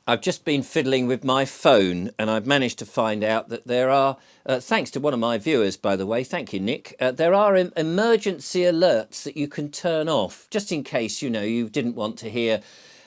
I've just been fiddling with my phone and I've managed to find out that there are, thanks to one of my viewers, by the way, thank you, Nick, there are emergency alerts that you can turn off just in case, you didn't want to hear.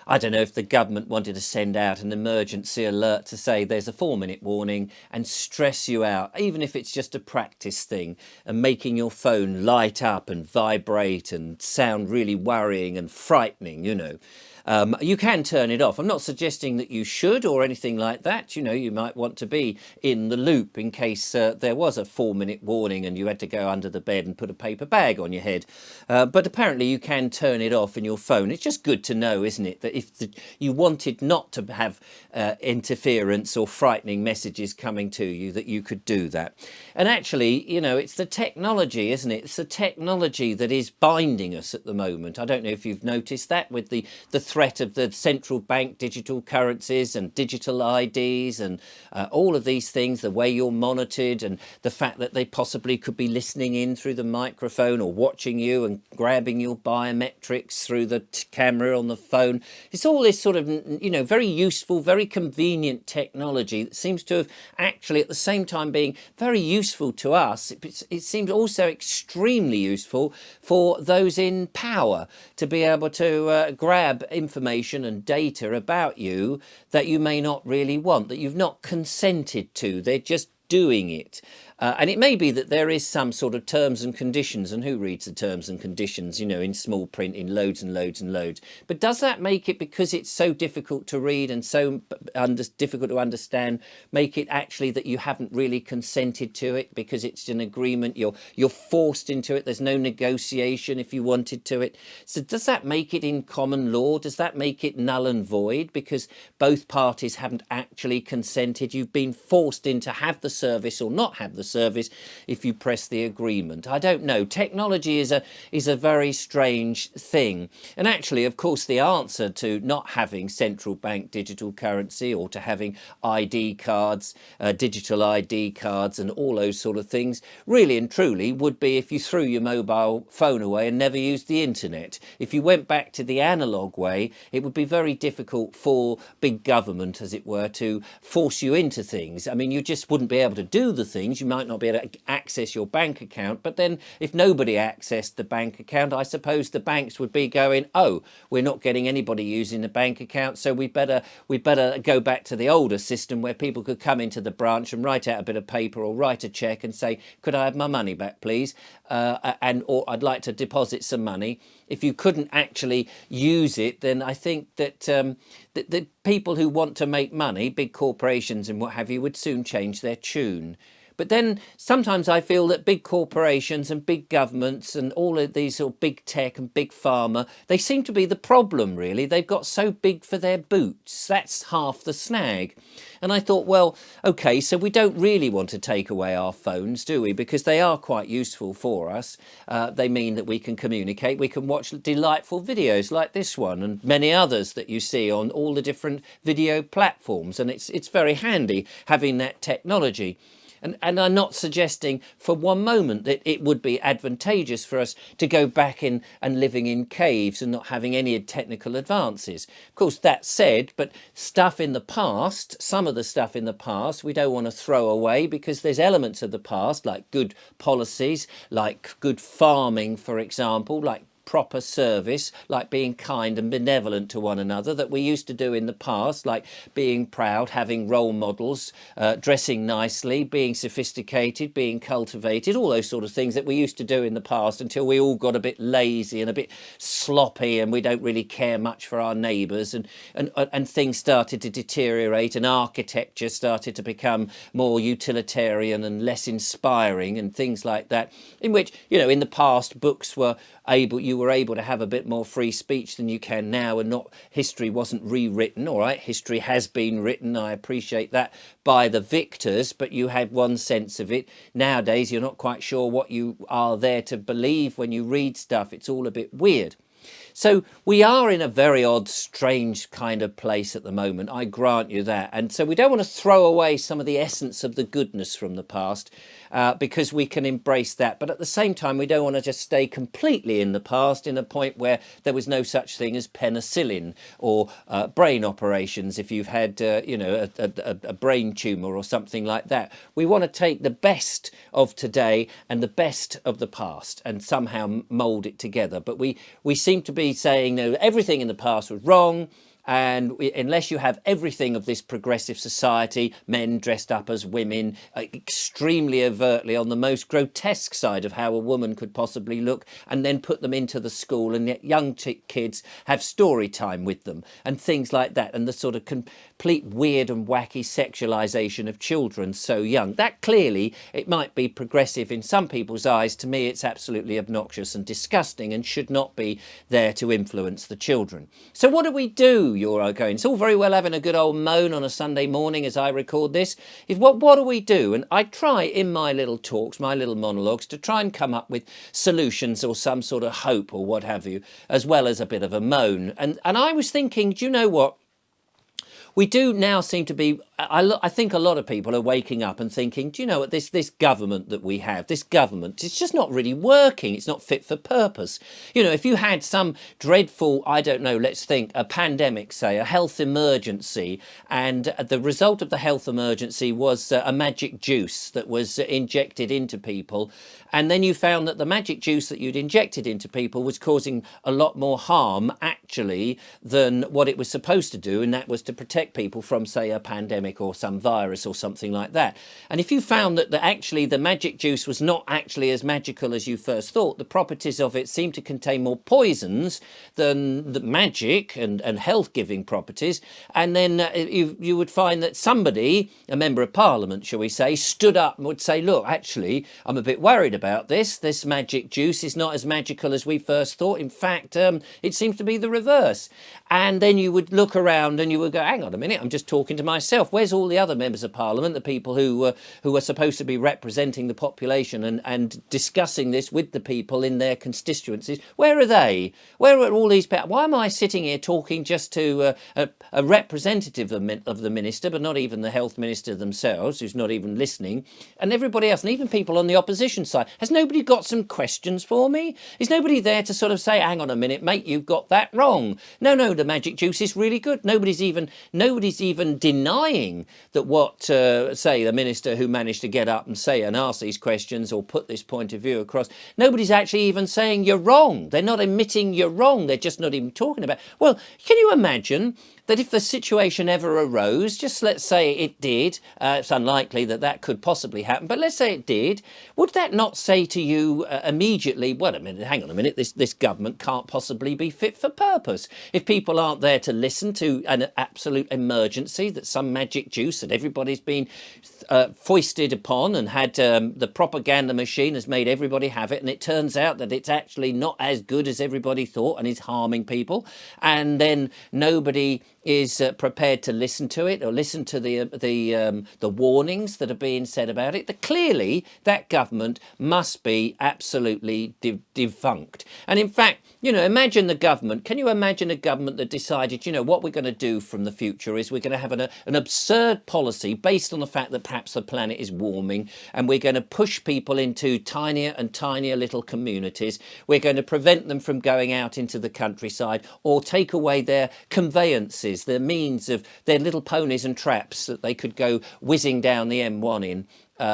I don't know if the government wanted to send out an emergency alert to say there's a 4-minute warning and stress you out, even if it's just a practice thing, and making your phone light up and vibrate and sound really worrying and frightening. You can turn it off. I'm not suggesting that you should or anything like that. You might want to be in the loop in case there was a 4-minute warning and you had to go under the bed and put a paper bag on your head. But apparently you can turn it off in your phone. It's just good to know, isn't it, that if you wanted not to have interference or frightening messages coming to you, that you could do that. And actually, it's the technology, isn't it? It's the technology that is binding us at the moment. I don't know if you've noticed that with the threat of the central bank digital currencies and digital IDs and all of these things, the way you're monitored and the fact that they possibly could be listening in through the microphone or watching you and grabbing your biometrics through the camera on the phone. It's all this sort of, very useful, very convenient technology that seems to have actually at the same time being very useful to us. It seems also extremely useful for those in power to be able to grab information and data about you that you may not really want, that you've not consented to. They're just doing it. And it may be that there is some sort of terms and conditions, and who reads the terms and conditions, in small print, in loads and loads and loads. But does that make it, because it's so difficult to read and so difficult to understand, make it actually that you haven't really consented to it because it's an agreement, you're forced into it, there's no negotiation if you wanted to it? So does that make it in common law? Does that make it null and void because both parties haven't actually consented? You've been forced in to have the service or not have the service if you press the agreement. I don't know. Technology is a very strange thing. And actually, of course, the answer to not having central bank digital currency or to having ID cards, digital ID cards and all those sort of things, really and truly would be if you threw your mobile phone away and never used the internet. If you went back to the analog way, it would be very difficult for big government, as it were, to force you into things. I mean, you just wouldn't be able to do the things. You might not be able to access your bank account, but then if nobody accessed the bank account, I suppose the banks would be going, oh, we're not getting anybody using the bank account, so we better go back to the older system where people could come into the branch and write out a bit of paper or write a check and say, could I have my money back, please? Or I'd like to deposit some money. If you couldn't actually use it, then I think that the people who want to make money, big corporations and what have you, would soon change their tune. But then sometimes I feel that big corporations and big governments and all of these sort of big tech and big pharma, they seem to be the problem, really. They've got so big for their boots. That's half the snag. And I thought, well, OK, so we don't really want to take away our phones, do we? Because they are quite useful for us. They mean that we can communicate. We can watch delightful videos like this one and many others that you see on all the different video platforms. And it's very handy having that technology. And I'm not suggesting for one moment that it would be advantageous for us to go back in and living in caves and not having any technical advances. Of course, that said, but stuff in the past, some of the stuff in the past, we don't want to throw away because there's elements of the past, like good policies, like good farming, for example, like proper service, like being kind and benevolent to one another, that we used to do in the past, like being proud, having role models, dressing nicely, being sophisticated, being cultivated, all those sort of things that we used to do in the past until we all got a bit lazy and a bit sloppy and we don't really care much for our neighbours, and things started to deteriorate and architecture started to become more utilitarian and less inspiring and things like that, in which, in the past books were you were able to have a bit more free speech than you can now, and not history wasn't rewritten. All right, history has been written, I appreciate that, by the victors, but you had one sense of it. Nowadays, you're not quite sure what you are there to believe when you read stuff. It's all a bit weird. So we are in a very odd, strange kind of place at the moment. I grant you that. And so we don't want to throw away some of the essence of the goodness from the past, because we can embrace that. But at the same time, we don't want to just stay completely in the past, in a point where there was no such thing as penicillin or brain operations if you've had, a brain tumour or something like that. We want to take the best of today and the best of the past and somehow mould it together. But we seem to be saying, no, everything in the past was wrong. And unless you have everything of this progressive society, men dressed up as women, extremely overtly on the most grotesque side of how a woman could possibly look, and then put them into the school, and yet young kids have story time with them and things like that, and the sort of complete weird and wacky sexualization of children so young. That clearly, it might be progressive in some people's eyes. To me, it's absolutely obnoxious and disgusting and should not be there to influence the children. So what do we do? You're going, it's all very well having a good old moan on a Sunday morning as I record this. What do we do? And I try in my little talks, my little monologues, to try and come up with solutions or some sort of hope or what have you, as well as a bit of a moan. And I was thinking, do you know what? We do now seem to be, I think a lot of people are waking up and thinking, do you know what, this government that we have, this government, it's just not really working. It's not fit for purpose. You know, if you had some dreadful, I don't know, let's think, a pandemic, say, a health emergency, and the result of the health emergency was a magic juice that was injected into people, and then you found that the magic juice that you'd injected into people was causing a lot more harm, actually, than what it was supposed to do, and that was to protect people from, say, a pandemic or some virus or something like that. And if you found that actually the magic juice was not actually as magical as you first thought, the properties of it seemed to contain more poisons than the magic and health-giving properties, and then you would find that somebody, a member of parliament, shall we say, stood up and would say, look, actually, I'm a bit worried about this magic juice is not as magical as we first thought. In fact, it seems to be the reverse. And then you would look around and you would go, hang on a minute, I'm just talking to myself. Where's all the other members of parliament, the people who are supposed to be representing the population and discussing this with the people in their constituencies? Where are they? Where are all these people? Why am I sitting here talking just to a representative of the minister, but not even the health minister themselves, who's not even listening, and everybody else, and even people on the opposition side? Has nobody got some questions for me? Is nobody there to sort of say, hang on a minute, mate, you've got that wrong? No, the magic juice is really good. Nobody's even denying that what, say, the minister who managed to get up and say and ask these questions or put this point of view across, nobody's actually even saying you're wrong. They're not admitting you're wrong. They're just not even talking about it. Well, can you imagine that if the situation ever arose, just let's say it did, it's unlikely that could possibly happen, but let's say it did, would that not say to you immediately, wait a minute, hang on a minute, this government can't possibly be fit for purpose? If people aren't there to listen to an absolute emergency, that some magic juice that everybody's been foisted upon and had, the propaganda machine has made everybody have it, and it turns out that it's actually not as good as everybody thought and is harming people, and then nobody is prepared to listen to it or listen to the warnings that are being said about it, that clearly that government must be absolutely defunct. And in fact, you know, imagine the government. Can you imagine a government that decided, you know, what we're going to do from the future is we're going to have an absurd policy based on the fact that perhaps the planet is warming, and we're going to push people into tinier and tinier little communities. We're going to prevent them from going out into the countryside or take away their conveyances, their means of their little ponies and traps that they could go whizzing down the M1 in.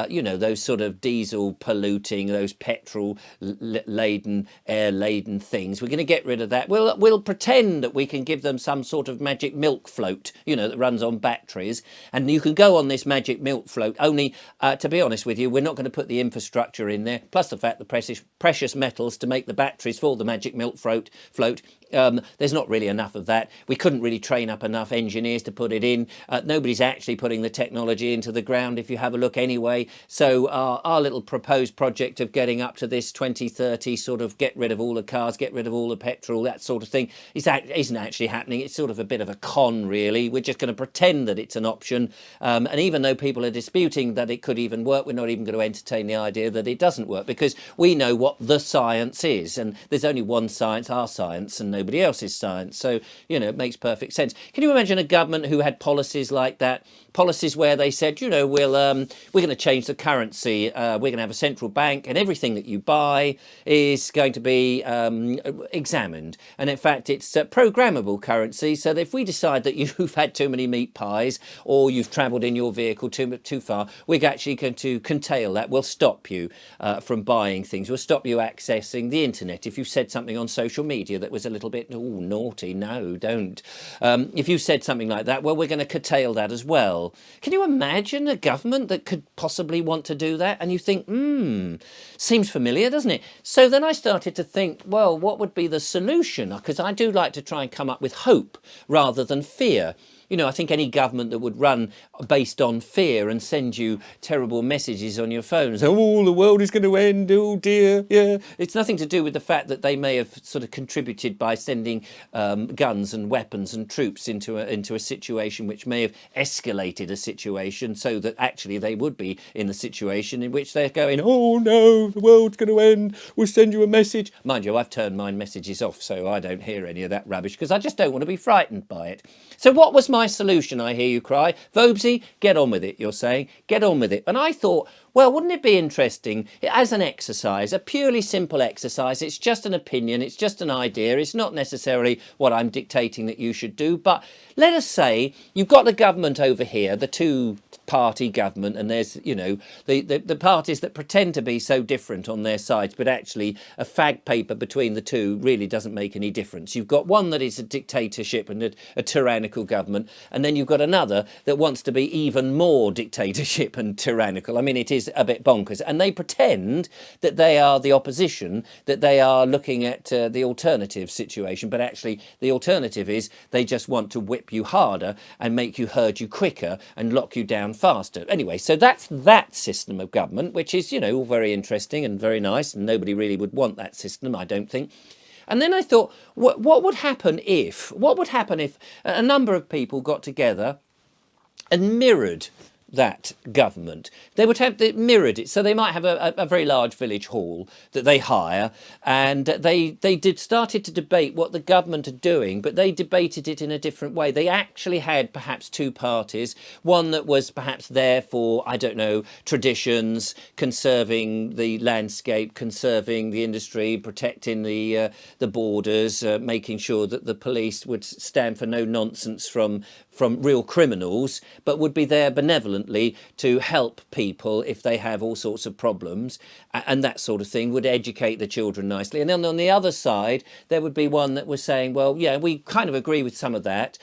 You know, those sort of diesel polluting, those petrol laden, air laden things. We're going to get rid of that. We'll pretend that we can give them some sort of magic milk float, you know, that runs on batteries, and you can go on this magic milk float. Only, to be honest with you, we're not going to put the infrastructure in there, plus the fact the precious metals to make the batteries for the magic milk float. There's not really enough of that. We couldn't really train up enough engineers to put it in. Nobody's actually putting the technology into the ground, if you have a look anyway. So our little proposed project of getting up to this 2030 sort of get rid of all the cars, get rid of all the petrol, that sort of thing, isn't actually happening. It's sort of a bit of a con, really. We're just going to pretend that it's an option. And even though people are disputing that it could even work, we're not even going to entertain the idea that it doesn't work, because we know what the science is. And there's only one science, our science, and nobody else's science. So, it makes perfect sense. Can you imagine a government who had policies like that? Policies where they said, we're going to change the currency. We're going to have a central bank, and everything that you buy is going to be examined. And in fact, it's programmable currency. So that if we decide that you've had too many meat pies or you've travelled in your vehicle too far, we're actually going to curtail that. We'll stop you from buying things. We'll stop you accessing the internet. If you said something on social media that was a little bit naughty, no, don't. If you said something like that, well, we're going to curtail that as well. Can you imagine a government that could possibly want to do that? And you think, seems familiar, doesn't it? So then I started to think, well, what would be the solution? Because I do like to try and come up with hope rather than fear. I think any government that would run based on fear and send you terrible messages on your phone, say, oh, the world is going to end, oh dear, yeah. It's nothing to do with the fact that they may have sort of contributed by sending guns and weapons and troops into a situation which may have escalated a situation so that actually they would be in the situation in which they're going, oh no, the world's going to end, we'll send you a message. Mind you, I've turned my messages off so I don't hear any of that rubbish because I just don't want to be frightened by it. So what was my solution, I hear you cry? Vobesy, get on with it, you're saying. Get on with it. And I thought, well, wouldn't it be interesting as an exercise, a purely simple exercise? It's just an opinion, it's just an idea, it's not necessarily what I'm dictating that you should do. But let us say you've got the government over here, the two-party government, and there's, the parties that pretend to be so different on their sides, but actually a fag paper between the two really doesn't make any difference. You've got one that is a dictatorship and a tyrannical government, and then you've got another that wants to be even more dictatorship and tyrannical. I mean, it is a bit bonkers. And they pretend that they are the opposition, that they are looking at the alternative situation. But actually, the alternative is they just want to whip you harder and make you herd you quicker and lock you down faster. Anyway, so that's that system of government, which is, all very interesting and very nice. And nobody really would want that system, I don't think. And then I thought, what would happen if a number of people got together and mirrored that government? They would have mirrored it. So they might have a very large village hall that they hire, and they started to debate what the government are doing, but they debated it in a different way. They actually had perhaps two parties, one that was perhaps there for, I don't know, traditions, conserving the landscape, conserving the industry, protecting the borders, making sure that the police would stand for no nonsense from real criminals, but would be there benevolently to help people if they have all sorts of problems and that sort of thing, would educate the children nicely. And then on the other side, there would be one that was saying, well, yeah, we kind of agree with some of that.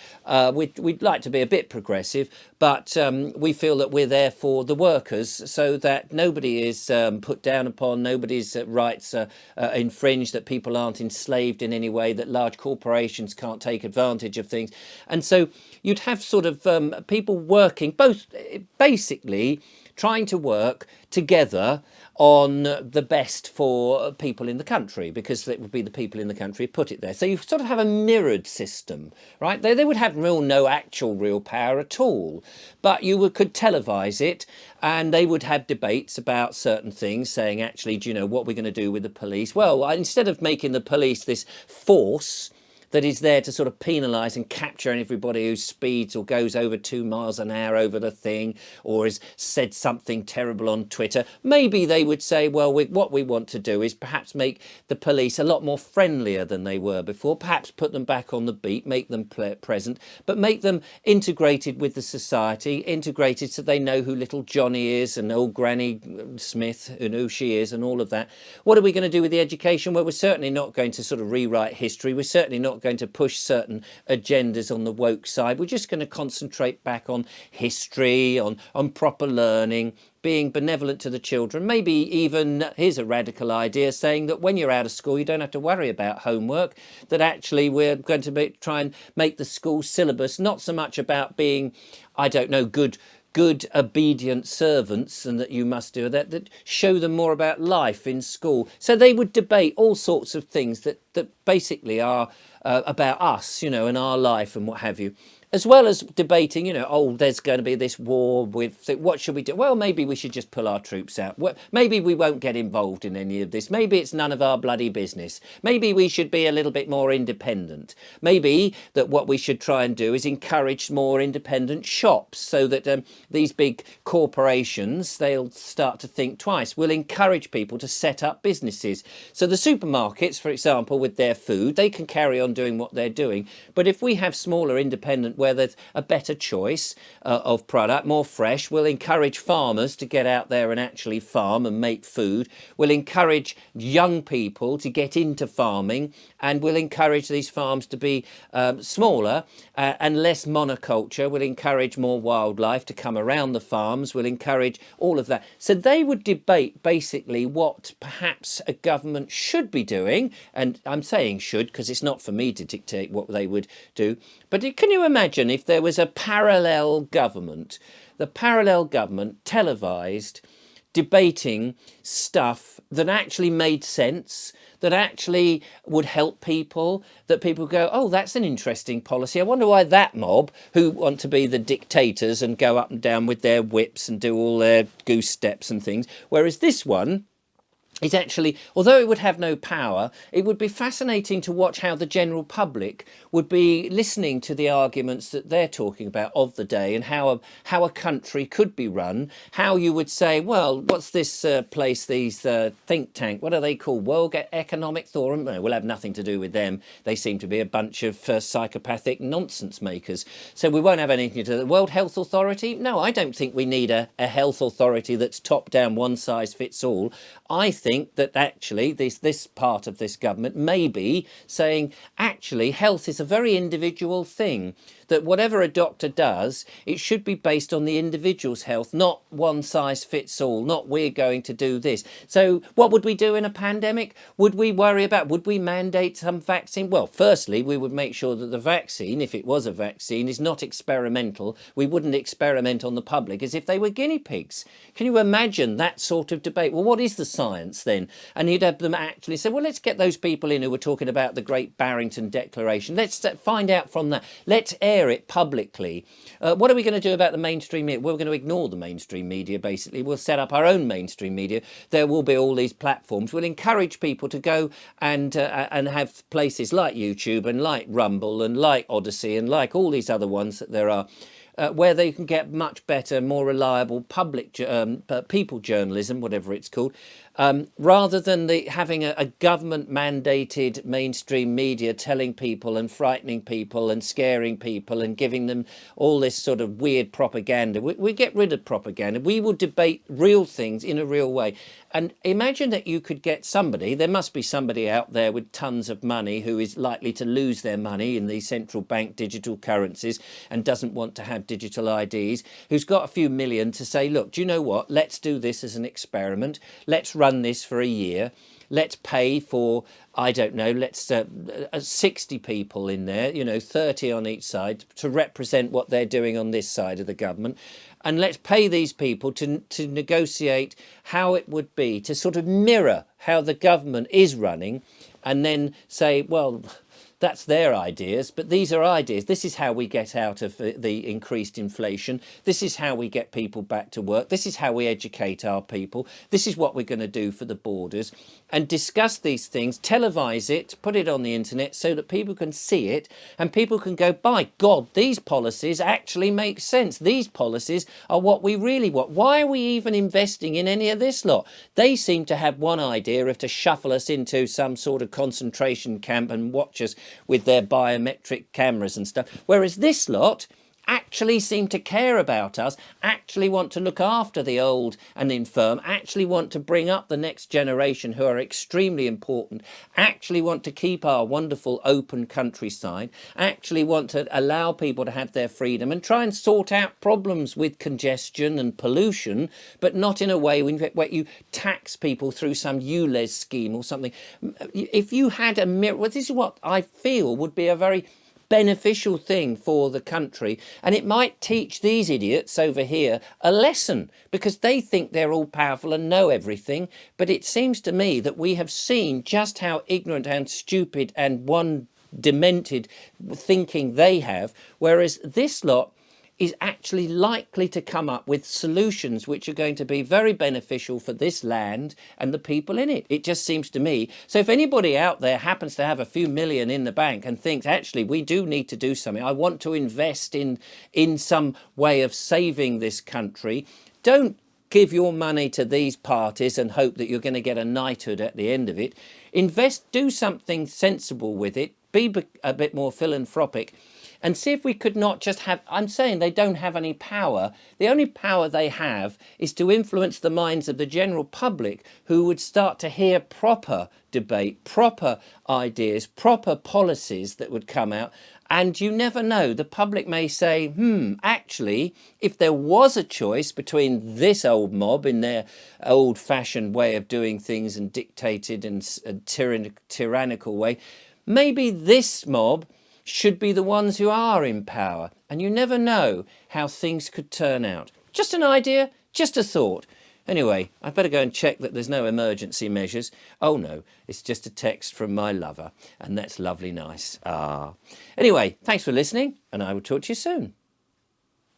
We'd like to be a bit progressive, but we feel that we're there for the workers so that nobody is put down upon, nobody's rights are infringed, that people aren't enslaved in any way, that large corporations can't take advantage of things. And so you'd have sort of people working, both basically trying to work together on the best for people in the country, because it would be the people in the country who put it there. So you sort of have a mirrored system, right? They would have no actual real power at all, but you could televise it, and they would have debates about certain things, saying, actually, do you know what we're going to do with the police? Well, instead of making the police this force that is there to sort of penalise and capture everybody who speeds or goes over 2 miles an hour over the thing, or has said something terrible on Twitter, maybe they would say, well, what we want to do is perhaps make the police a lot more friendlier than they were before, perhaps put them back on the beat, make them present, but make them integrated with the society, integrated so they know who little Johnny is and old Granny Smith and who she is and all of that. What are we going to do with the education? Well, we're certainly not going to sort of rewrite history. We're certainly not going to push certain agendas on the woke side. We're just going to concentrate back on history, on proper learning, being benevolent to the children. Maybe even, here's a radical idea, saying that when you're out of school you don't have to worry about homework, that actually we're going to try and make the school syllabus not so much about being, I don't know, good obedient servants, and that you must do that show them more about life in school. So they would debate all sorts of things that basically are about us, and our life and what have you. as well as debating, oh, there's going to be this war with, what should we do? Well, maybe we should just pull our troops out. Well, maybe we won't get involved in any of this. Maybe it's none of our bloody business. Maybe we should be a little bit more independent. Maybe that what we should try and do is encourage more independent shops so that these big corporations, they'll start to think twice. We'll encourage people to set up businesses. So the supermarkets, for example, with their food, they can carry on doing what they're doing. But if we have smaller independent where there's a better choice of product, more fresh, we'll encourage farmers to get out there and actually farm and make food. We'll encourage young people to get into farming, and we'll encourage these farms to be smaller and less monoculture. We'll encourage more wildlife to come around the farms. We'll encourage all of that. So they would debate basically what perhaps a government should be doing, and I'm saying should because it's not for me to dictate what they would do. But can you imagine if there was a parallel government, the parallel government televised debating stuff that actually made sense, that actually would help people, that people go, oh, that's an interesting policy. I wonder why that mob who want to be the dictators and go up and down with their whips and do all their goose steps and things, whereas this one, it's actually, although it would have no power, it would be fascinating to watch how the general public would be listening to the arguments that they're talking about of the day, and how a country could be run. How you would say, well, what's this place, these think tank, what are they called? World Economic Forum? No, we'll have nothing to do with them. They seem to be a bunch of psychopathic nonsense makers. So we won't have anything to do with the World Health Authority. No, I don't think we need a health authority that's top down, one size fits all. I think that actually this part of this government may be saying, actually, health is a very individual thing, that whatever a doctor does, it should be based on the individual's health, not one size fits all, not we're going to do this. So what would we do in a pandemic? Would we mandate some vaccine? Well, firstly, we would make sure that the vaccine, if it was a vaccine, is not experimental. We wouldn't experiment on the public as if they were guinea pigs. Can you imagine that sort of debate? Well, what is the science then? And you'd have them actually say, well, let's get those people in who were talking about the Great Barrington Declaration. Let's find out from that. Let's air it publicly. What are we going to do about the mainstream media? We're going to ignore the mainstream media, basically. We'll set up our own mainstream media. There will be all these platforms. We'll encourage people to go and have places like YouTube and like Rumble and like Odyssey and like all these other ones that there are, where they can get much better, more reliable people journalism, whatever it's called, rather than having a government mandated mainstream media telling people and frightening people and scaring people and giving them all this sort of weird propaganda. We get rid of propaganda. We will debate real things in a real way. And imagine that you could get somebody, there must be somebody out there with tons of money who is likely to lose their money in these central bank digital currencies and doesn't want to have digital IDs, who's got a few million to say, look, do you know what? Let's do this as an experiment. Let's run this for a year. Let's pay for, I don't know, let's 60 people in there, 30 on each side to represent what they're doing on this side of the government. And let's pay these people to negotiate how it would be to sort of mirror how the government is running, and then say, well, that's their ideas, but these are ideas. This is how we get out of the increased inflation. This is how we get people back to work. This is how we educate our people. This is what we're going to do for the borders, and discuss these things, televise it, put it on the internet so that people can see it and people can go, by God, these policies actually make sense. These policies are what we really want. Why are we even investing in any of this lot? They seem to have one idea of to shuffle us into some sort of concentration camp and watch us with their biometric cameras and stuff, whereas this lot actually seem to care about us, actually want to look after the old and infirm, actually want to bring up the next generation who are extremely important, actually want to keep our wonderful open countryside, actually want to allow people to have their freedom and try and sort out problems with congestion and pollution, but not in a way where you tax people through some ULEZ scheme or something. If you had a mirror, well, this is what I feel would be a very beneficial thing for the country, and it might teach these idiots over here a lesson, because they think they're all powerful and know everything. But it seems to me that we have seen just how ignorant and stupid and one demented thinking they have, whereas this lot is actually likely to come up with solutions which are going to be very beneficial for this land and the people in it. It just seems to me. So if anybody out there happens to have a few million in the bank and thinks, actually, we do need to do something, I want to invest in some way of saving this country, don't give your money to these parties and hope that you're going to get a knighthood at the end of it. Invest, do something sensible with it, be a bit more philanthropic, and see if we could not just have, I'm saying they don't have any power. The only power they have is to influence the minds of the general public, who would start to hear proper debate, proper ideas, proper policies that would come out. And you never know, the public may say, actually, if there was a choice between this old mob in their old-fashioned way of doing things and dictated and tyrannical way, maybe this mob should be the ones who are in power. And you never know how things could turn out. Just an idea, just a thought. Anyway, I better go and check that there's no emergency measures. Oh no, it's just a text from my lover, and that's lovely nice. Anyway, thanks for listening, and I will talk to you soon.